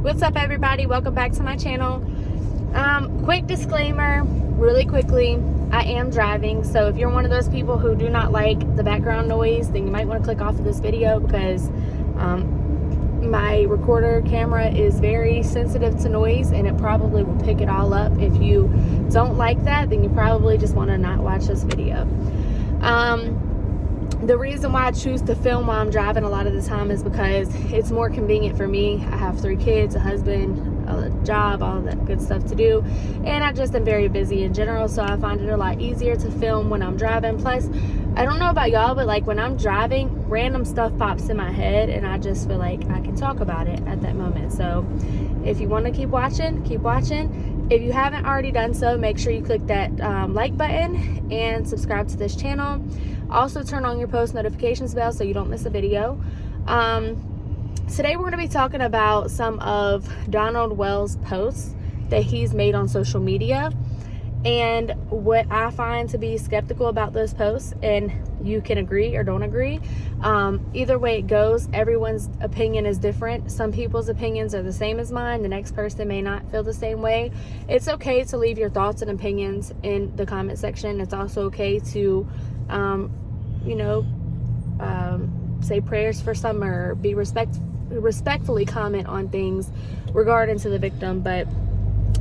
What's up, everybody? Welcome back to my channel. Quick disclaimer, really quickly, I am driving, so if you're one of those people who do not like the background noise, then you might want to click off of this video because my recorder camera is very sensitive to noise and it probably will pick it all up. If you don't like that, then you probably just want to not watch this video. The reason why I choose to film while I'm driving a lot of the time is because it's more convenient for me. I have 3 kids, a husband, a job, all that good stuff to do, and I just am very busy in general, so I find it a lot easier to film when I'm driving. Plus, I don't know about y'all, but like when I'm driving, random stuff pops in my head and I just feel like I can talk about it at that moment. So if you want to keep watching, keep watching. If you haven't already done so, make sure you click that like button and subscribe to this channel. Also, turn on your post notifications bell so you don't miss a video. Today we're going to be talking about some of Donald Wells' posts that he's made on social media and what I find to be skeptical about those posts, and you can agree or don't agree. Either way it goes, everyone's opinion is different. Some people's opinions are the same as mine. The next person may not feel the same way. It's okay to leave your thoughts and opinions in the comment section. It's also okay to say prayers for summer, be respectfully comment on things regarding to the victim, but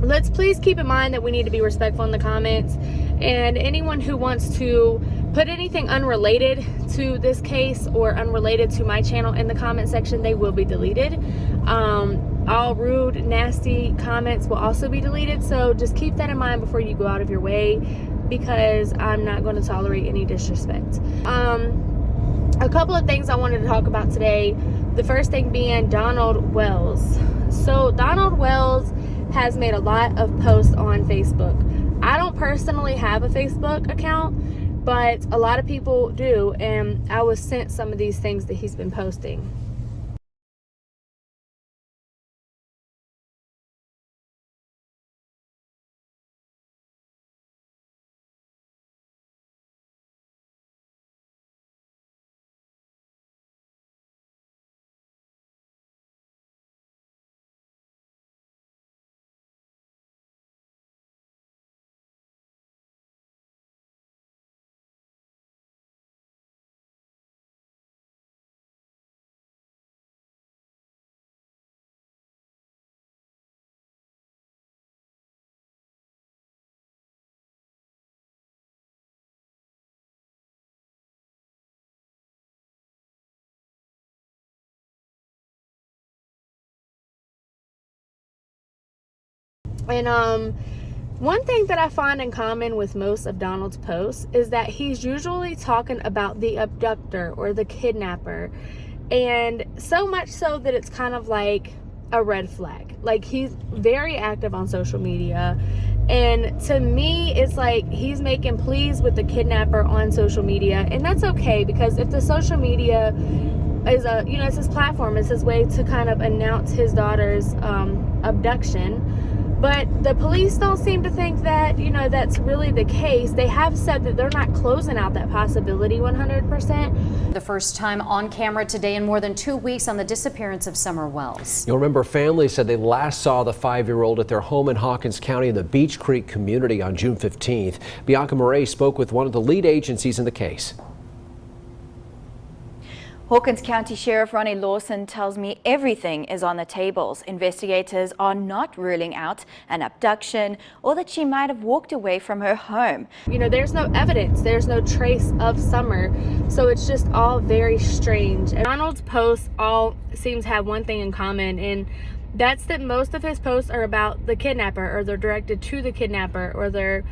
let's please keep in mind that we need to be respectful in the comments, and anyone who wants to put anything unrelated to this case or unrelated to my channel in the comment section, they will be deleted. All rude, nasty comments will also be deleted, so just keep that in mind before you go out of your way, because I'm not going to tolerate any disrespect. A couple of things I wanted to talk about today. The first thing being Donald Wells. So Donald Wells has made a lot of posts on Facebook. I don't personally have a Facebook account, but a lot of people do, and I was sent some of these things that he's been posting. And one thing that I find in common with most of Donald's posts is that he's usually talking about the abductor or the kidnapper, and so much so that it's kind of like a red flag. Like, he's very active on social media, and to me it's like he's making pleas with the kidnapper on social media, and that's okay, because if the social media is it's his platform, it's his way to kind of announce his daughter's abduction. But the police don't seem to think that, that's really the case. They have said that they're not closing out that possibility 100%. The first time on camera today in more than 2 weeks on the disappearance of Summer Wells. You'll remember families said they last saw the 5-year-old at their home in Hawkins County in the Beach Creek community on June 15th. Bianca Murray spoke with one of the lead agencies in the case. Hawkins County Sheriff Ronnie Lawson tells me everything is on the tables. Investigators are not ruling out an abduction or that she might have walked away from her home. There's no evidence, there's no trace of Summer, so it's just all very strange. And Donald's posts all seem to have one thing in common, and that's that most of his posts are about the kidnapper, or they're directed to the kidnapper, or they're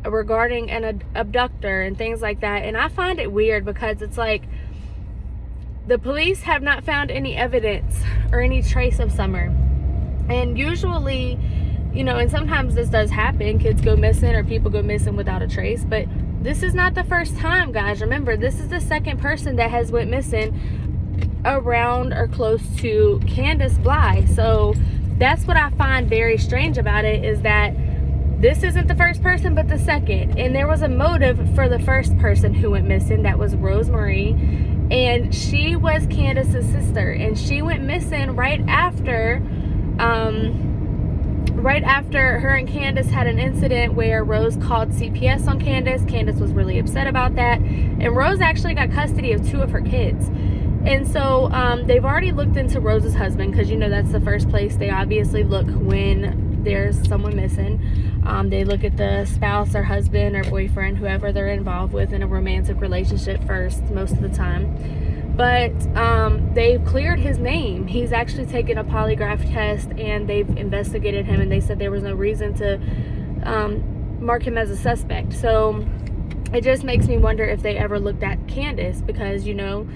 regarding an abductor and things like that. And I find it weird because it's like, the police have not found any evidence or any trace of Summer. And usually, and sometimes this does happen, kids go missing or people go missing without a trace, but this is not the first time, guys. Remember, this is the second person that has went missing around or close to Candusbly. So that's what I find very strange about it, is that this isn't the first person, but the second. And there was a motive for the first person who went missing. That was Rosemary. And she was Candace's sister, and she went missing right after Right after her and Candace had an incident where Rose called CPS on Candace. Candace was really upset about that, and Rose actually got custody of 2 of her kids. And so they've already looked into Rose's husband, because you know that's the first place they obviously look when there's someone missing. They look at the spouse or husband or boyfriend, whoever they're involved with in a romantic relationship first, most of the time. But they've cleared his name. He's actually taken a polygraph test, and they've investigated him, and they said there was no reason to mark him as a suspect. So it just makes me wonder if they ever looked at Candace, because, you know,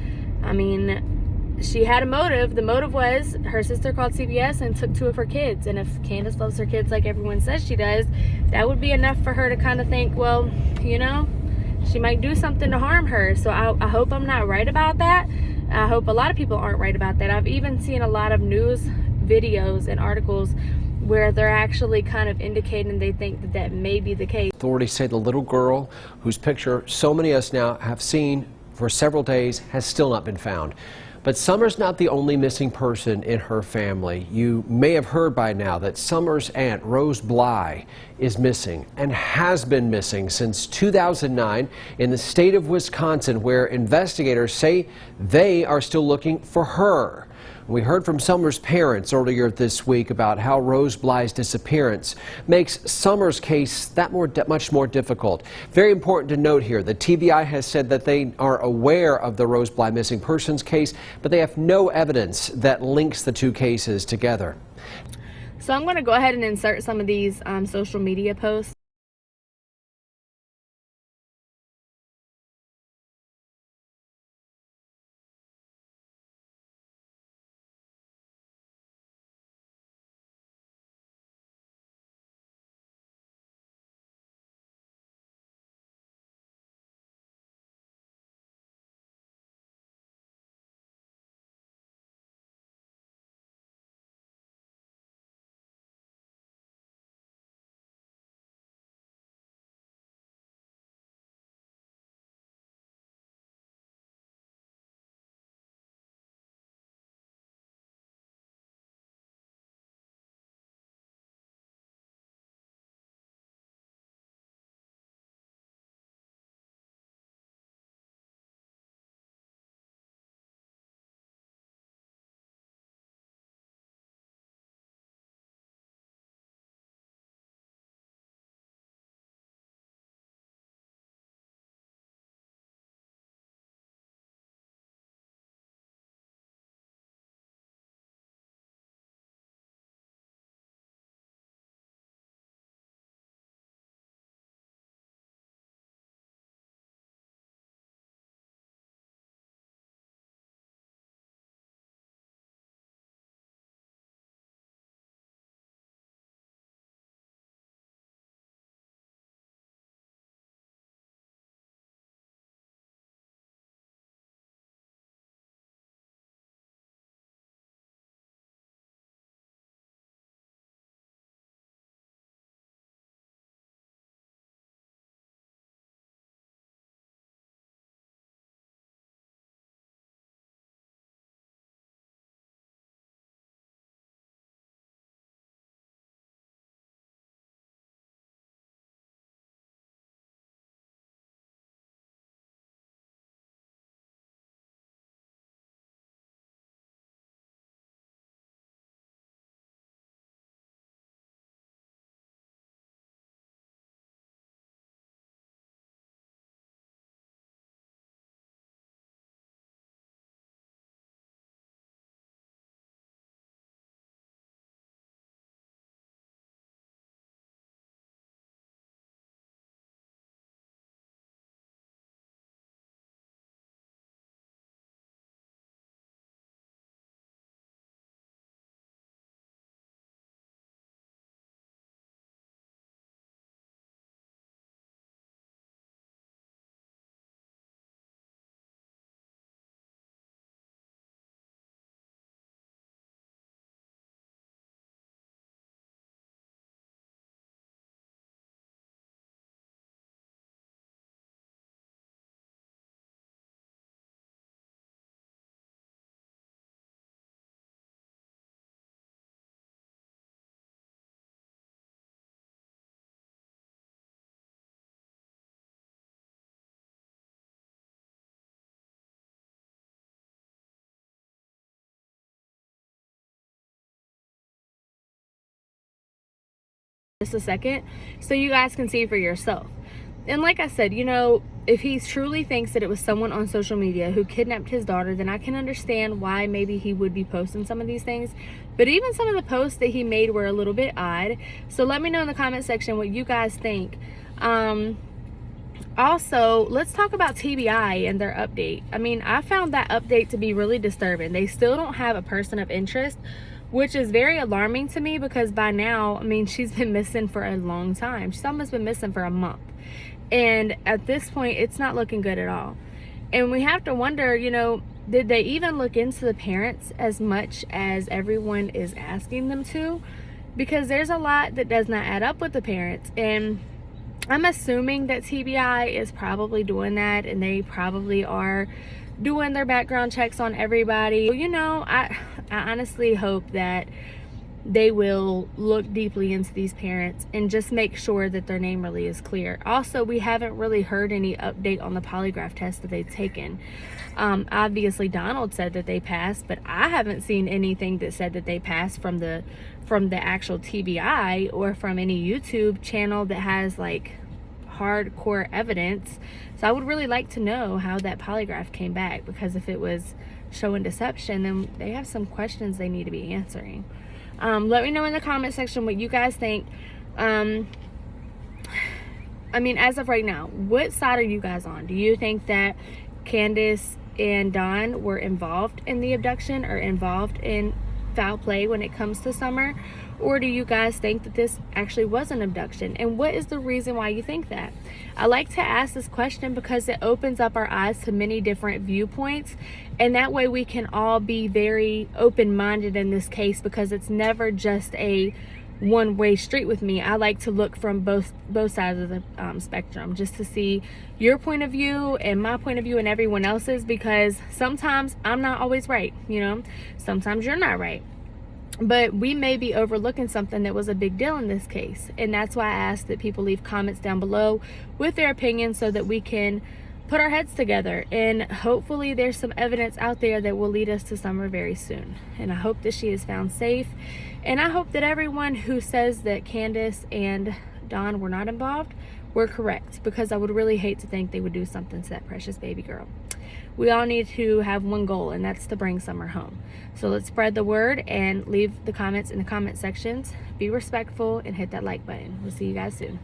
I mean, she had a motive. The motive was her sister called CPS and took 2 of her kids. And if Candace loves her kids like everyone says she does, that would be enough for her to kind of think, well, you know, she might do something to harm her. So I hope I'm not right about that. I hope a lot of people aren't right about that. I've even seen a lot of news videos and articles where they're actually kind of indicating they think that that may be the case. Authorities say the little girl, whose picture so many of us now have seen for several days, has still not been found. But Summer's not the only missing person in her family. You may have heard by now that Summer's aunt, Rose Bly, is missing and has been missing since 2009 in the state of Wisconsin, where investigators say they are still looking for her. We heard from Summer's parents earlier this week about how Rose Bly's disappearance makes Summer's case that much more difficult. Very important to note here that TBI has said that they are aware of the Rose Bly missing persons case, but they have no evidence that links the 2 cases together. So I'm going to go ahead and insert some of these social media posts. just a second so you guys can see for yourself. And like I said, you know, if he truly thinks that it was someone on social media who kidnapped his daughter, then I can understand why maybe he would be posting some of these things. But even some of the posts that he made were a little bit odd. So let me know in the comment section what you guys think. Also, let's talk about TBI and their update. I mean, I found that update to be really disturbing. They still don't have a person of interest, which is very alarming to me because by now, I mean, she's been missing for a long time. She's almost been missing for a month. And at this point, it's not looking good at all. And we have to wonder, you know, did they even look into the parents as much as everyone is asking them to? Because there's a lot that does not add up with the parents. And I'm assuming that TBI is probably doing that, and they probably are doing their background checks on everybody. You know, I honestly hope that they will look deeply into these parents and just make sure that their name really is clear. Also, we haven't really heard any update on the polygraph test that they've taken. Obviously Donald said that they passed, but I haven't seen anything that said that they passed from the actual TBI or from any YouTube channel that has like hardcore evidence. So I would really like to know how that polygraph came back, because if it was showing deception, then they have some questions they need to be answering. Let me know in the comment section what you guys think. I mean, as of right now, what side are you guys on? Do you think that Candace and Don were involved in the abduction or involved in foul play when it comes to Summer? Or do you guys think that this actually was an abduction? And what is the reason why you think that? I like to ask this question because it opens up our eyes to many different viewpoints, and that way we can all be very open-minded in this case, because it's never just a one-way street with me. I like to look from both sides of the spectrum, just to see your point of view and my point of view and everyone else's, because sometimes I'm not always right, you know, sometimes you're not right. But we may be overlooking something that was a big deal in this case. And that's why I ask that people leave comments down below with their opinions so that we can put our heads together. And hopefully there's some evidence out there that will lead us to Summer very soon. And I hope that she is found safe. And I hope that everyone who says that Candace and Don were not involved were correct, because I would really hate to think they would do something to that precious baby girl. We all need to have one goal, and that's to bring Summer home. So let's spread the word and leave the comments in the comment sections. Be respectful and hit that like button. We'll see you guys soon.